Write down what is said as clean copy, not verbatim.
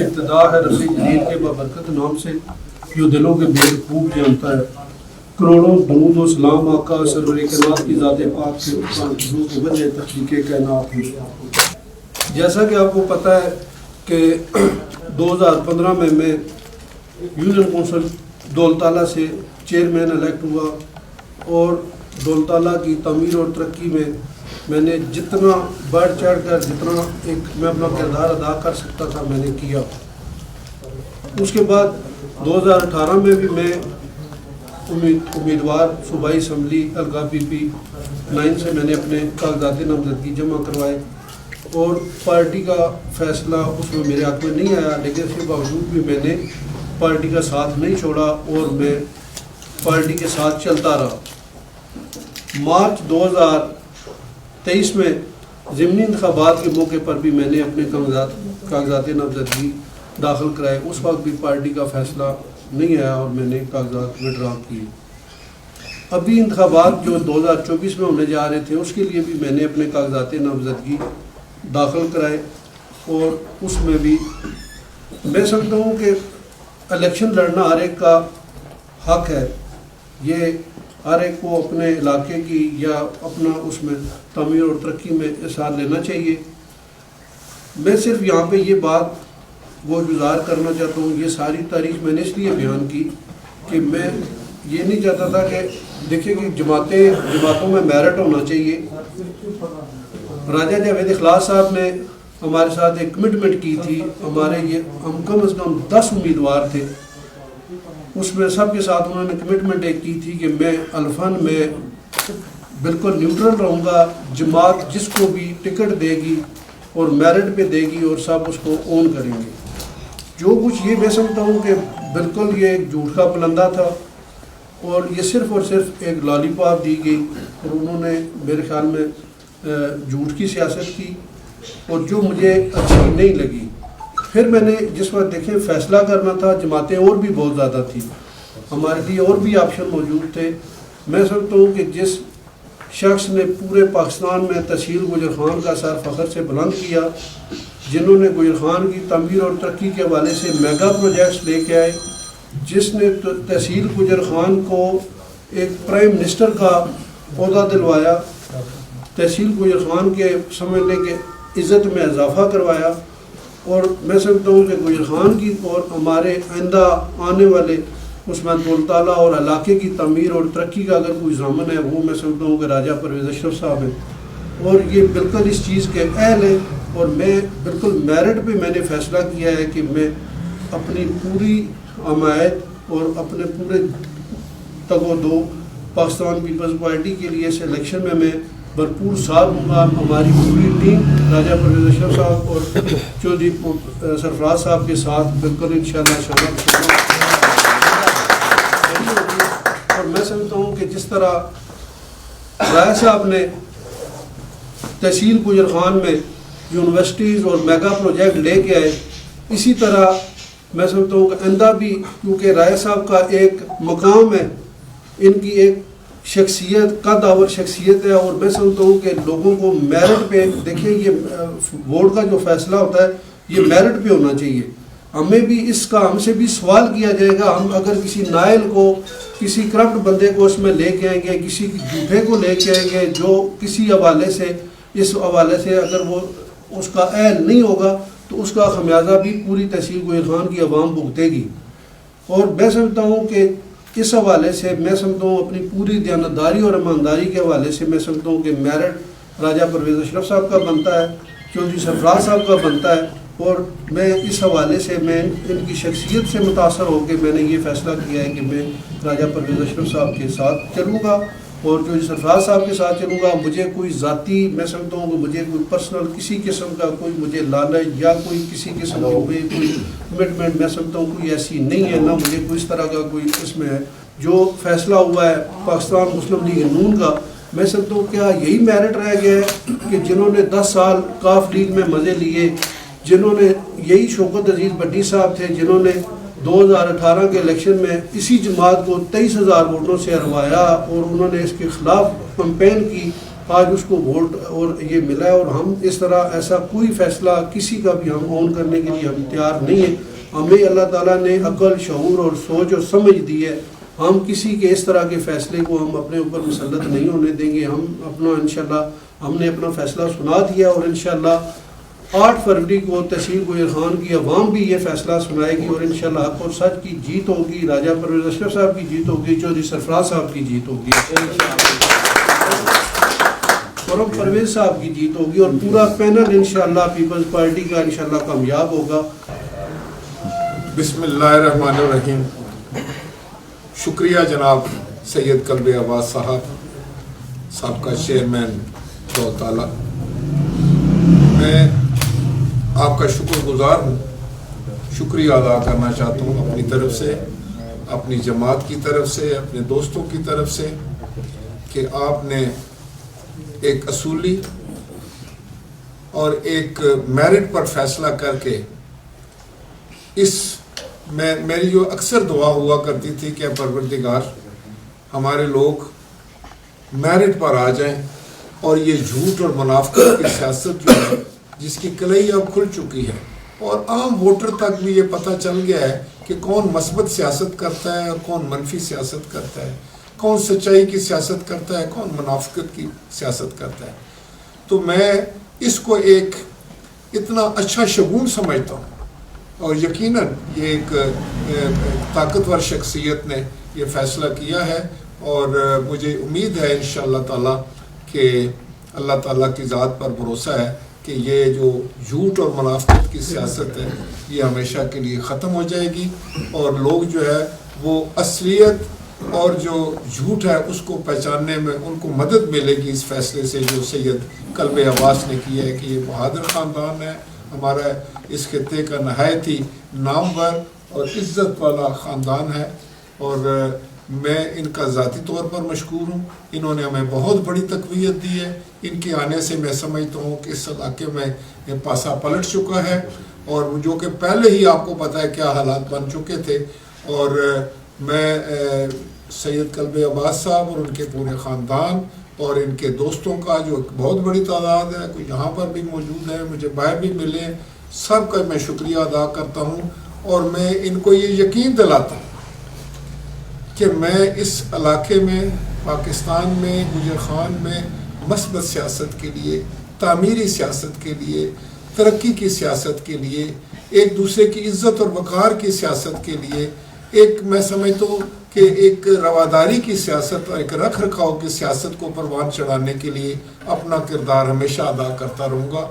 ابتدا ہے رفیع جلیل کے بابرکت نام سے جو دلوں کے بے خوب جانتا ہے. کروڑوں درود و سلام آقا سرور کائنات کی ذات پاک سے جو وجہ تخلیق کائنات ہے. جیسا کہ آپ کو پتہ ہے کہ 2015 میں یونین کونسل دولتالہ سے چیئرمین الیکٹ ہوا اور دولتالہ کی تعمیر اور ترقی میں نے جتنا بڑھ چڑھ کر جتنا میں اپنا کردار ادا کر سکتا تھا میں نے کیا. اس کے بعد 2018 میں بھی میں امیدوار صوبائی اسمبلی الگا پی پی 9 سے میں نے اپنے کاغذات نامزدگی جمع کروائے اور پارٹی کا فیصلہ اس میں میرے ہاتھ میں نہیں آیا، لیکن اس کے باوجود بھی میں نے پارٹی کا ساتھ نہیں چھوڑا اور میں پارٹی کے ساتھ چلتا رہا. مارچ 2023 میں ضمنی انتخابات کے موقع پر بھی میں نے اپنے کاغذات نامزدگی داخل کرائے. اس وقت بھی پارٹی کا فیصلہ نہیں آیا اور میں نے کاغذات وڈرا کیے. ابھی انتخابات جو 2024 میں ہونے جا رہے تھے اس کے لیے بھی میں نے اپنے کاغذات نامزدگی داخل کرائے اور اس میں بھی میں سمجھتا ہوں کہ الیکشن لڑنا ہر ایک کا حق ہے. یہ ہر ایک کو اپنے علاقے کی یا اپنا اس میں تعمیر اور ترقی میں حصہ لینا چاہیے. میں صرف یہاں پہ یہ بات وہ گزار کرنا چاہتا ہوں، یہ ساری تاریخ میں نے اس لیے بیان کی کہ میں یہ نہیں چاہتا تھا کہ دیکھیں کہ جماعتوں میں میرٹ ہونا چاہیے. راجہ جاوید اخلاص صاحب نے ہمارے ساتھ ایک کمٹمنٹ کی تھی، ہم کم از کم 10 امیدوار تھے، اس میں سب کے ساتھ انہوں نے کمٹمنٹ ایک کی تھی کہ میں الفن میں بالکل نیوٹرل رہوں گا، جماعت جس کو بھی ٹکٹ دے گی اور میرٹ پہ دے گی اور سب اس کو اون کریں گے. جو کچھ یہ میں سمجھتا ہوں کہ بالکل یہ ایک جھوٹ کا پلندہ تھا اور یہ صرف اور صرف ایک لالی پاپ دی گئی اور انہوں نے میرے خیال میں جھوٹ کی سیاست کی اور جو مجھے اچھی نہیں لگی. پھر میں نے جس وقت دیکھیں فیصلہ کرنا تھا، جماعتیں اور بھی بہت زیادہ تھیں، ہمارے لیے اور بھی آپشن موجود تھے. میں سمجھتا ہوں کہ جس شخص نے پورے پاکستان میں تحصیل گجر خان کا سر فخر سے بلند کیا، جنہوں نے گجر خان کی تعمیر اور ترقی کے حوالے سے میگا پروجیکٹس لے کے آئے، جس نے تحصیل گجر خان کو ایک پرائم منسٹر کا عہدہ دلوایا، تحصیل گجر خان کے سمجھنے کے عزت میں اضافہ کروایا. اور میں سمجھتا ہوں کہ گجر خان کی اور ہمارے آئندہ آنے والے اس میں دولتالہ اور علاقے کی تعمیر اور ترقی کا اگر کوئی ضامن ہے وہ میں سمجھتا ہوں کہ راجہ پرویز اشرف صاحب ہیں اور یہ بالکل اس چیز کے اہل ہیں. اور میں بالکل میرٹ پہ میں نے فیصلہ کیا ہے کہ میں اپنی پوری حمایت اور اپنے پورے تگ و دو پاکستان پیپلز پارٹی کے لیے اس الیکشن میں بھرپور ساتھ دوں گا. ہماری پوری ٹیم راجہ پرویز اشرف صاحب اور چودھری سرفراز صاحب کے ساتھ بالکل انشاءاللہ اور میں سمجھتا ہوں کہ جس طرح رائے صاحب نے تحصیل گجر خان میں یونیورسٹیز اور میگا پروجیکٹ لے کے آئے، اسی طرح میں سمجھتا ہوں کہ آئندہ بھی، کیونکہ رائے صاحب کا ایک مقام ہے، ان کی ایک شخصیت قد آور شخصیت ہے اور میں سمجھتا ہوں کہ لوگوں کو میرٹ پہ دیکھیں، یہ ووٹ کا جو فیصلہ ہوتا ہے یہ میرٹ پہ ہونا چاہیے. ہمیں بھی ہم سے بھی سوال کیا جائے گا. ہم اگر کسی نائل کو، کسی کرپٹ بندے کو اس میں لے کے آئیں گے، کسی جھوٹے کو لے کے آئیں گے جو کسی حوالے سے اس حوالے سے اگر وہ اس کا اہل نہیں ہوگا تو اس کا خمیازہ بھی پوری تحصیل گجر خان کی عوام بھگتے گی. اور میں سمجھتا ہوں کہ اس حوالے سے میں سمجھتا ہوں اپنی پوری دیانتداری اور ایمانداری کے حوالے سے میں سمجھتا ہوں کہ میرٹ راجہ پرویز اشرف صاحب کا بنتا ہے، چودھری سرفراز صاحب کا بنتا ہے. اور میں اس حوالے سے میں ان کی شخصیت سے متاثر ہو کے میں نے یہ فیصلہ کیا ہے کہ میں راجہ پرویز اشرف صاحب کے ساتھ چلوں گا اور جو سرفراز صاحب کے ساتھ چلوں گا. مجھے کوئی ذاتی میں سمجھتا ہوں کہ مجھے کوئی پرسنل کسی قسم کا کوئی مجھے لالچ یا کوئی کسی قسم کی کوئی کمٹمنٹ میں سمجھتا ہوں کوئی ایسی نہیں ہے، نہ مجھے کوئی اس طرح کا کوئی اس میں ہے. جو فیصلہ ہوا ہے پاکستان مسلم لیگ نون کا، میں سمجھتا ہوں کیا یہی میرٹ رہ گیا ہے کہ جنہوں نے 10 سال کاف لیگ میں مزے لیے، جنہوں نے یہی شوکت عزیز بھٹی صاحب تھے جنہوں نے 2018 کے الیکشن میں اسی جماعت کو 23,000 ووٹوں سے ہروایا اور انہوں نے اس کے خلاف کمپین کی آج اس کو ووٹ اور یہ ملا ہے، اور ہم اس طرح ایسا کوئی فیصلہ کسی کا بھی ہم اون کرنے کے لیے ہم تیار نہیں ہیں. ہمیں اللہ تعالیٰ نے عقل، شعور اور سوچ اور سمجھ دی ہے. ہم کسی کے اس طرح کے فیصلے کو ہم اپنے اوپر مسلط نہیں ہونے دیں گے. ہم اپنا انشاءاللہ ہم نے اپنا فیصلہ سنا دیا، اور انشاءاللہ 8 فروری کو تحصیل گوجر خان کی عوام بھی یہ فیصلہ سنائے گی، اور انشاءاللہ حق اور سچ کی جیت ہوگی. راجہ پرویز اشرف صاحب کی جیت ہوگی، چودھری سرفراز صاحب کی جیت ہوگی، قرب پرویز صاحب کی جیت ہوگی، اور پورا پینل انشاءاللہ پیپلز پارٹی کا انشاءاللہ کامیاب ہوگا. بسم اللہ الرحمن الرحیم. شکریہ جناب سید قلب عباس صاحب کا چیئرمین تعالیٰ. میں آپ کا شکر گزار ہوں، شکریہ ادا کرنا چاہتا ہوں اپنی طرف سے، اپنی جماعت کی طرف سے، اپنے دوستوں کی طرف سے، کہ آپ نے ایک اصولی اور ایک میرٹ پر فیصلہ کر کے میری جو اکثر دعا ہوا کرتی تھی کہ پروردگار ہمارے لوگ میرٹ پر آ جائیں، اور یہ جھوٹ اور منافقت کی سیاست جو ہے جس کی کلئی اب کھل چکی ہے، اور عام ووٹر تک بھی یہ پتہ چل گیا ہے کہ کون مثبت سیاست کرتا ہے اور کون منفی سیاست کرتا ہے، کون سچائی کی سیاست کرتا ہے، کون منافقت کی سیاست کرتا ہے. تو میں اس کو ایک اتنا اچھا شگون سمجھتا ہوں، اور یقیناً یہ ایک طاقتور شخصیت نے یہ فیصلہ کیا ہے، اور مجھے امید ہے انشاءاللہ تعالیٰ کہ اللہ تعالیٰ کی ذات پر بھروسہ ہے کہ یہ جو جھوٹ اور منافقت کی سیاست ہے یہ ہمیشہ کے لیے ختم ہو جائے گی، اور لوگ جو ہے وہ اصلیت اور جو جھوٹ ہے اس کو پہچاننے میں ان کو مدد ملے گی اس فیصلے سے جو سید قلب عباس نے کیا ہے کہ یہ بہادر خاندان ہے، ہمارا اس خطے کا نہایت ہی نامور اور عزت والا خاندان ہے. اور میں ان کا ذاتی طور پر مشکور ہوں، انہوں نے ہمیں بہت بڑی تقویت دی ہے. ان کے آنے سے میں سمجھتا ہوں کہ اس علاقے میں یہ پاسا پلٹ چکا ہے، اور جو کہ پہلے ہی آپ کو پتہ ہے کیا حالات بن چکے تھے. اور میں سید قلب عباس صاحب اور ان کے پورے خاندان اور ان کے دوستوں کا جو بہت بڑی تعداد ہے، کوئی یہاں پر بھی موجود ہے، مجھے باہر بھی ملے، سب کا میں شکریہ ادا کرتا ہوں. اور میں ان کو یہ یقین دلاتا ہوں کہ میں اس علاقے میں، پاکستان میں، گوجر خان میں مثبت سیاست کے لیے، تعمیری سیاست کے لیے، ترقی کی سیاست کے لیے، ایک دوسرے کی عزت اور وقار کی سیاست کے لیے، ایک میں سمجھتا ہوں کہ ایک رواداری کی سیاست اور ایک رکھ رکھاؤ کی سیاست کو پروان چڑھانے کے لیے اپنا کردار ہمیشہ ادا کرتا رہوں گا.